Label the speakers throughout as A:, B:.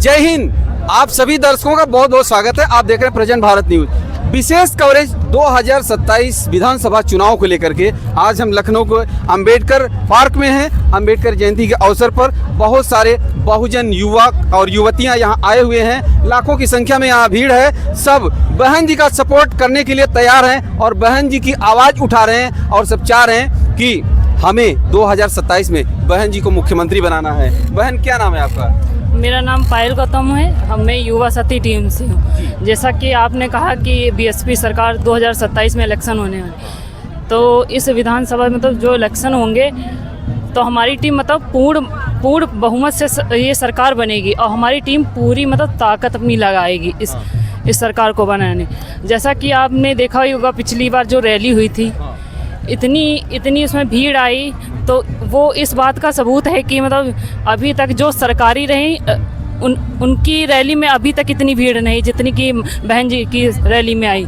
A: जय हिंद। आप सभी दर्शकों का बहुत बहुत स्वागत है। आप देख रहे हैं प्रेजेंट भारत न्यूज। विशेष कवरेज 2027 विधानसभा चुनाव को लेकर के आज हम लखनऊ के अंबेडकर पार्क में हैं। अंबेडकर जयंती के अवसर पर बहुत सारे बहुजन युवक और युवतियां यहां आए हुए हैं। लाखों की संख्या में यहां भीड़ है। सब बहन जी का सपोर्ट करने के लिए तैयार हैं और बहन जी की आवाज़ उठा रहे हैं और सब चाह रहे हैं कि हमें 2027 में बहन जी को मुख्यमंत्री बनाना है। बहन, क्या नाम है आपका?
B: मेरा नाम पायल गौतम है। मैं युवा साथी टीम से हूँ। जैसा कि आपने कहा कि बीएसपी सरकार 2027 में इलेक्शन होने हैं, तो इस विधानसभा में तो जो इलेक्शन होंगे तो हमारी टीम मतलब पूर्ण बहुमत से ये सरकार बनेगी और हमारी टीम पूरी मतलब ताकत अपनी लगाएगी इस सरकार को बनाने। जैसा कि आपने देखा ही होगा, पिछली बार जो रैली हुई थी, इतनी उसमें भीड़ आई, तो वो इस बात का सबूत है कि मतलब अभी तक जो सरकारी रही उनकी रैली में अभी तक इतनी भीड़ नहीं जितनी कि बहन जी की रैली में आई।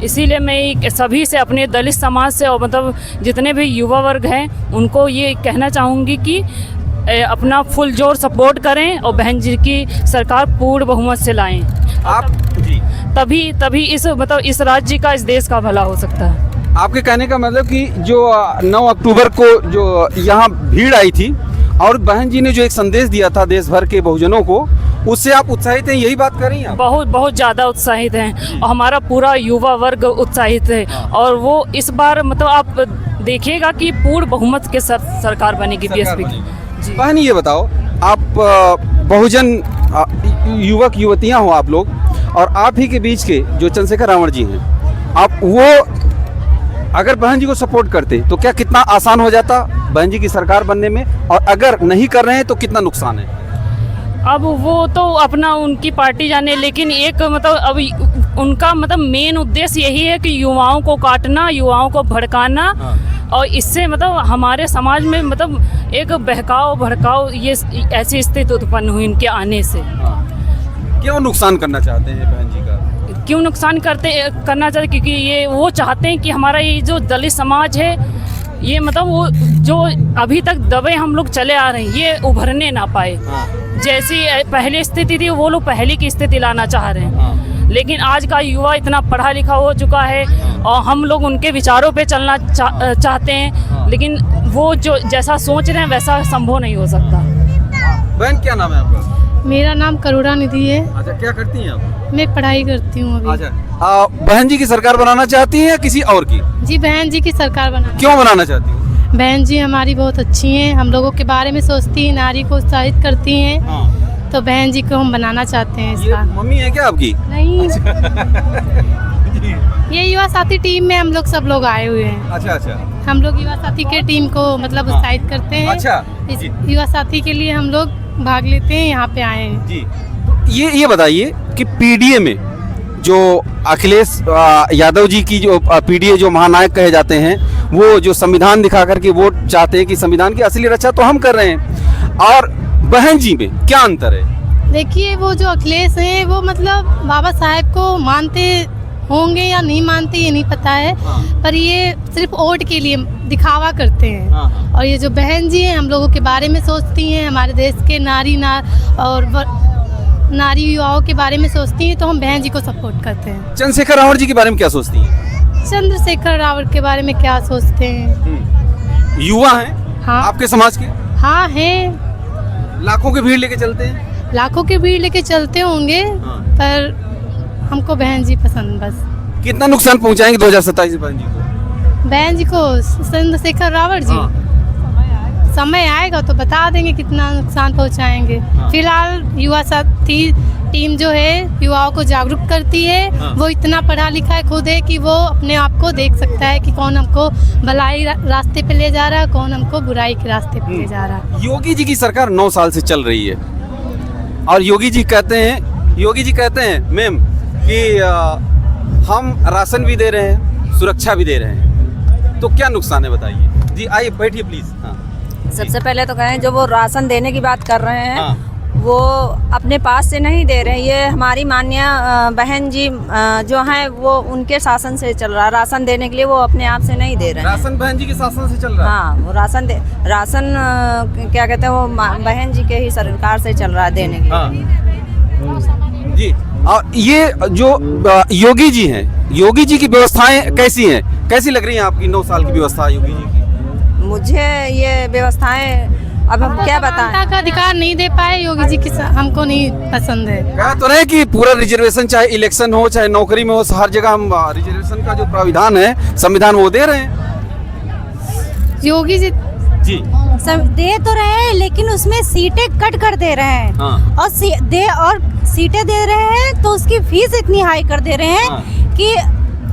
B: इसीलिए मैं सभी से, अपने दलित समाज से और मतलब जितने भी युवा वर्ग हैं उनको ये कहना चाहूँगी कि अपना फुल जोर सपोर्ट करें और बहन जी की सरकार पूर्ण बहुमत से लाएं।
A: आप जी
B: तभी इस राज्य का, इस देश का भला हो सकता है।
A: आपके कहने का मतलब कि जो 9 अक्टूबर को जो यहाँ भीड़ आई थी और बहन जी ने जो एक संदेश दिया था देश भर के बहुजनों को, उससे आप उत्साहित हैं? यही बात कर रही हैं?
B: बहुत ज़्यादा उत्साहित हैं और हमारा पूरा युवा वर्ग उत्साहित है। और वो इस बार मतलब आप देखिएगा कि पूर्ण बहुमत के सरकार बनेगी बीएसपी की।
A: बहन, ये बताओ, आप बहुजन युवक युवतियाँ हो आप लोग, और आप ही के बीच के जो चंद्रशेखर रावण जी हैं, आप वो अगर बहन जी को सपोर्ट करते तो क्या कितना आसान हो जाता बहन जी की सरकार बनने में, और अगर नहीं कर रहे हैं तो कितना नुकसान है?
B: अब वो तो अपना उनकी पार्टी जाने, लेकिन एक मतलब अब उनका मतलब मेन उद्देश्य यही है कि युवाओं को काटना, युवाओं को भड़काना। और इससे मतलब हमारे समाज में मतलब एक बहकाव भड़काव ये ऐसी स्थिति उत्पन्न हुई इनके आने से।
A: क्यों नुकसान करना चाहते हैं बहन जी का?
B: क्यों नुकसान करना चाहते? क्योंकि ये वो चाहते हैं कि हमारा ये जो दलित समाज है, ये मतलब वो जो अभी तक दबे हम लोग चले आ रहे हैं, ये उभरने ना पाए। जैसी पहले स्थिति थी वो लोग पहले की स्थिति लाना चाह रहे हैं। लेकिन आज का युवा इतना पढ़ा लिखा हो चुका है और हम लोग उनके विचारों पे चलना चाहते हैं, लेकिन वो जो जैसा सोच रहे हैं वैसा संभव नहीं हो सकता।
A: बहन, क्या नाम है आपका?
C: मेरा नाम करुणा निधि है।
A: अच्छा, क्या करती हैं आप?
C: मैं पढ़ाई करती हूँ अभी।
A: अच्छा, बहन जी की सरकार बनाना चाहती हैं या किसी और की?
C: जी, बहन जी की सरकार बनाना।
A: क्यों बनाना चाहती हैं?
C: बहन जी हमारी बहुत अच्छी हैं, हम लोगों के बारे में सोचती हैं, नारी को उत्साहित करती हैं। तो बहन जी को हम बनाना चाहते हैं इस बार।
A: मम्मी है क्या आपकी?
C: नहीं, ये युवा साथी टीम में हम लोग सब लोग आए हुए हैं।
A: अच्छा।
C: हम लोग युवा साथी के टीम को मतलब उत्साहित करते हैं।
A: अच्छा,
C: इस युवा साथी के लिए हम लोग भाग लेते हैं, यहाँ पे आए हैं
A: जी। ये बताइए कि पीडीए में जो अखिलेश यादव जी की जो पीडीए जो महानायक कहे जाते हैं, वो जो संविधान दिखा करके वोट चाहते हैं कि संविधान की असली रक्षा तो हम कर रहे हैं, और बहन जी में क्या अंतर है?
C: देखिए, वो जो अखिलेश हैं वो मतलब बाबा साहेब को मानते होंगे या नहीं मानते ये नहीं पता है, पर ये सिर्फ वोट के लिए दिखावा करते हैं। और ये जो बहन जी हैं हम लोगों के बारे में सोचती हैं, हमारे देश के नारी युवाओं के बारे में सोचती हैं, तो हम बहन जी को सपोर्ट करते हैं।
A: चंद्रशेखर रावण जी के बारे में क्या सोचती हैं?
C: चंद्रशेखर रावण के बारे में क्या सोचते हैं?
A: युवा हैं?
C: हाँ।
A: आपके समाज के?
C: हाँ हैं।
A: लाखों की भीड़ लेके चलते हैं?
C: लाखों की भीड़ लेके चलते होंगे, पर हमको बहन जी पसंद बस।
A: कितना नुकसान पहुंचाएंगे 2027 बहन जी को?
C: बहन जी को चंद्रशेखर रावण जी समय आएगा तो बता देंगे कितना नुकसान पहुंचाएंगे। फिलहाल युवा साथी टीम जो है युवाओं को जागरूक करती है। वो इतना पढ़ा लिखा है खुद है कि वो अपने आप को देख सकता है कि कौन हमको भलाई रास्ते पे ले जा रहा है, कौन हमको बुराई के रास्ते पे ले जा रहा है।
A: योगी जी की सरकार 9 साल से चल रही है और योगी जी कहते हैं मैम कि हम राशन भी दे रहे हैं, सुरक्षा भी दे रहे हैं, तो क्या नुकसान है बताइए। जी आइए, बैठिए प्लीज।
D: सबसे पहले तो कहें, जो वो राशन देने की बात कर रहे हैं, वो अपने पास से नहीं दे रहे। ये हमारी माननीय बहन जी जो हैं वो उनके शासन से चल रहा है। राशन देने के लिए वो अपने आप से नहीं दे रहे हैं।
A: राशन बहन जी के शासन से चल रहा है।
D: हाँ, वो राशन क्या कहते हैं वो बहन जी के ही सरकार से चल रहा है देने के लिए।
A: हाँ। जी, और ये जो योगी जी हैं, योगी जी की व्यवस्थाएं कैसी हैं, कैसी लग रही हैं आपकी 9 साल की व्यवस्था योगी जी की?
D: मुझे ये व्यवस्थाएं अब हम क्या बताएं।
C: समानता का अधिकार नहीं दे पाए योगी जी की, हमको नहीं पसंद है।
A: कहा तो रहे कि पूरा रिजर्वेशन, चाहे इलेक्शन हो चाहे नौकरी में हो, हर जगह हम रिजर्वेशन का जो प्राविधान है संविधान वो दे रहे हैं।
C: योगी जी
A: जी
E: सब दे तो रहे हैं, लेकिन उसमें सीटें कट कर दे रहे हैं।
A: हाँ।
E: और सीटें दे रहे हैं तो उसकी फीस इतनी हाई कर दे रहे हैं
A: हाँ।
E: कि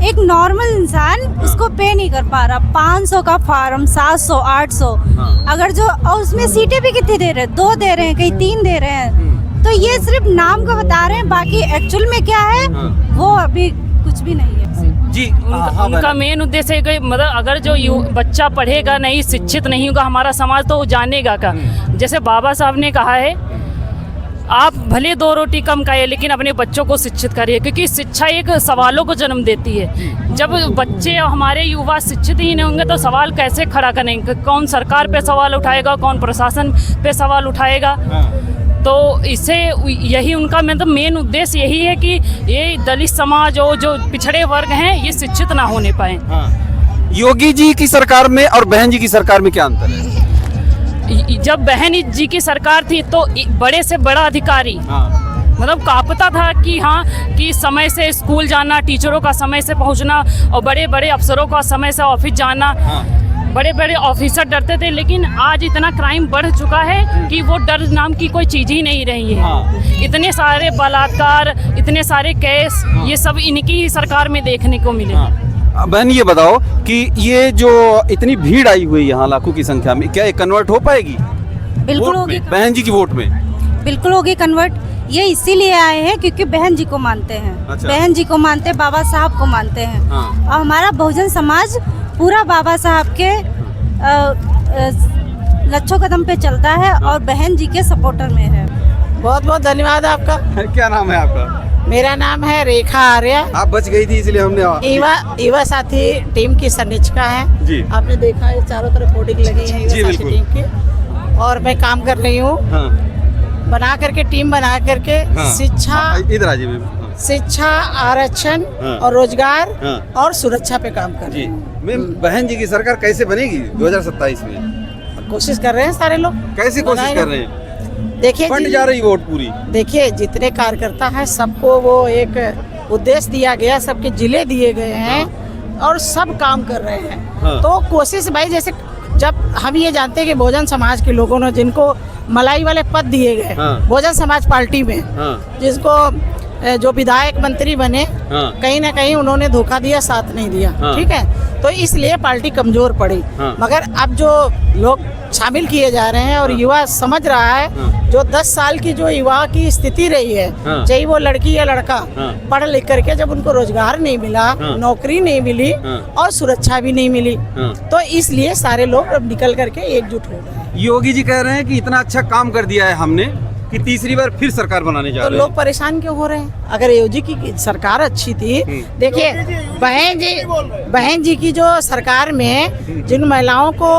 E: एक नॉर्मल इंसान उसको पे नहीं कर पा रहा। 500 का फार्म 700 800
A: हाँ।
E: अगर जो, और उसमें सीटें भी कितनी दे रहे हैं, 2 दे रहे हैं, कहीं 3 दे रहे हैं। तो ये सिर्फ नाम को बता रहे हैं, बाकी एक्चुअल में क्या है वो अभी कुछ भी नहीं है।
A: जी,
B: उनका मेन उद्देश्य है कि मतलब अगर जो बच्चा पढ़ेगा नहीं, शिक्षित नहीं होगा हमारा समाज, तो वो जानेगा का। जैसे बाबा साहब ने कहा है, आप भले 2 रोटी कम खाइए लेकिन अपने बच्चों को शिक्षित करिए, क्योंकि शिक्षा एक सवालों को जन्म देती है। जब बच्चे हमारे युवा शिक्षित ही नहीं होंगे तो सवाल कैसे खड़ा करेंगे? कौन सरकार पे सवाल उठाएगा, कौन प्रशासन पे सवाल उठाएगा? तो इससे यही उनका मतलब मेन उद्देश्य यही है कि ये दलित समाज और जो पिछड़े वर्ग हैं ये शिक्षित ना होने पाए।
A: योगी जी की सरकार में और बहन जी की सरकार में क्या अंतर है?
B: जब बहन जी की सरकार थी तो बड़े से बड़ा अधिकारी मतलब कांपता था कि हाँ कि समय से स्कूल जाना, टीचरों का समय से पहुंचना और बड़े बड़े अफसरों का समय से ऑफिस जाना। बड़े बड़े ऑफिसर डरते थे, लेकिन आज इतना क्राइम बढ़ चुका है कि वो डर नाम की कोई चीज़ ही नहीं रही है। इतने सारे बलात्कार, इतने सारे केस, ये सब इनकी ही सरकार में देखने को मिले।
A: बहन ये बताओ कि ये जो इतनी भीड़ आई हुई यहाँ लाखों की संख्या में, क्या ये कन्वर्ट हो पाएगी?
E: बिल्कुल होगी,
A: बहन जी की वोट में
E: बिल्कुल होगी कन्वर्ट। ये इसीलिए आए हैं क्योंकि बहन जी को मानते हैं।
A: अच्छा।
E: बहन जी को मानते हैं, बाबा साहब को मानते हैं।
A: हाँ।
E: और हमारा बहुजन समाज पूरा बाबा साहब के लच्छो कदम पे चलता है और बहन जी के सपोर्टर में है।
F: बहुत बहुत धन्यवाद आपका।
A: क्या नाम है आपका?
F: मेरा नाम है रेखा आर्य।
A: आप बच गई थी इसलिए हमने
F: युवा साथी टीम की संरचना है
A: जी।
F: आपने देखा है चारों तरफ होर्डिंग लगी है
A: जी,
F: युवा साथी टीम की, और मैं काम कर रही हूँ।
A: हाँ।
F: बना करके टीम बना करके
A: हाँ। इधर आ जाइए।
F: शिक्षा, आरक्षण
A: हाँ।
F: और रोजगार
A: हाँ।
F: और सुरक्षा पे काम कर रही
A: जी
F: हूँ।
A: मैम, बहन जी की सरकार कैसे बनेगी 2027 में?
F: कोशिश कर रहे हैं सारे लोग।
A: कैसे कोशिश
F: बनाएगा।
A: कर रहे हैं?
F: देखिए
A: फंड
F: जी,
A: जा रही वोट पूरी।
F: देखिए जितने कार्यकर्ता है सबको वो एक उद्देश्य दिया गया, सबके जिले दिए गए हैं और सब काम कर रहे हैं।
A: हाँ।
F: तो कोशिश भाई, जैसे जब हम ये जानते हैं कि बहुजन समाज के लोगों ने जिनको मलाई वाले पद दिए गए
A: हाँ।
F: बहुजन समाज पार्टी में,
A: हाँ।
F: जिसको जो विधायक मंत्री बने,
A: हाँ।
F: कहीं ना कहीं उन्होंने धोखा दिया, साथ नहीं दिया।
A: हाँ।
F: ठीक है, तो इसलिए पार्टी कमजोर पड़ी।
A: हाँ।
F: मगर अब जो लोग शामिल किए जा रहे हैं और युवा समझ रहा है,
A: हाँ।
F: जो 10 साल की जो युवा की स्थिति रही है,
A: हाँ।
F: चाहे वो लड़की या लड़का,
A: हाँ।
F: पढ़ लिख करके जब उनको रोजगार नहीं मिला,
A: हाँ।
F: नौकरी नहीं मिली
A: हाँ।
F: और सुरक्षा भी नहीं मिली,
A: हाँ।
F: तो इसलिए सारे लोग अब निकल करके एकजुट हो गए।
A: योगी जी कह रहे हैं कि इतना अच्छा काम कर दिया है हमने कि तीसरी बार फिर सरकार बनाने जा
F: तो
A: रहे
F: लोग
A: हैं।
F: परेशान क्यों हो रहे हैं? अगर योगी की सरकार अच्छी थी, देखिए बहन जी की जो सरकार में जिन महिलाओं को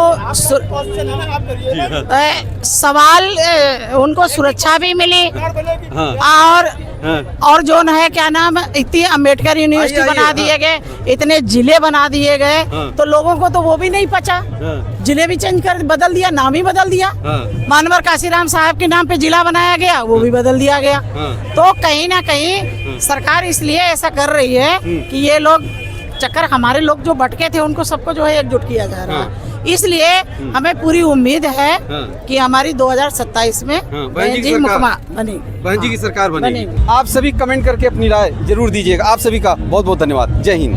F: सवाल उनको सुरक्षा भी मिली,
A: हाँ।
F: और जो है क्या नाम, इतनी अम्बेडकर यूनिवर्सिटी
A: आइए,
F: बना दिए गए, इतने जिले बना दिए गए,
A: हाँ।
F: तो लोगों को तो वो भी नहीं पचा। जिले भी चेंज कर बदल दिया, नाम ही बदल दिया। मानवर काशीराम साहब के नाम पे जिला बनाया गया, वो भी बदल दिया गया। तो कहीं ना कहीं सरकार इसलिए ऐसा कर रही है कि ये लोग चक्कर, हमारे लोग जो भटके थे उनको सबको जो है एकजुट किया जा रहा है। इसलिए हमें पूरी उम्मीद है कि हमारी 2027 में बहन जी मुकम्मल बनेगी,
A: बहन जी की सरकार बनेगी।
F: बनेगी।
A: आप सभी कमेंट करके अपनी राय जरूर दीजिएगा। आप सभी का बहुत बहुत धन्यवाद। जय हिंद।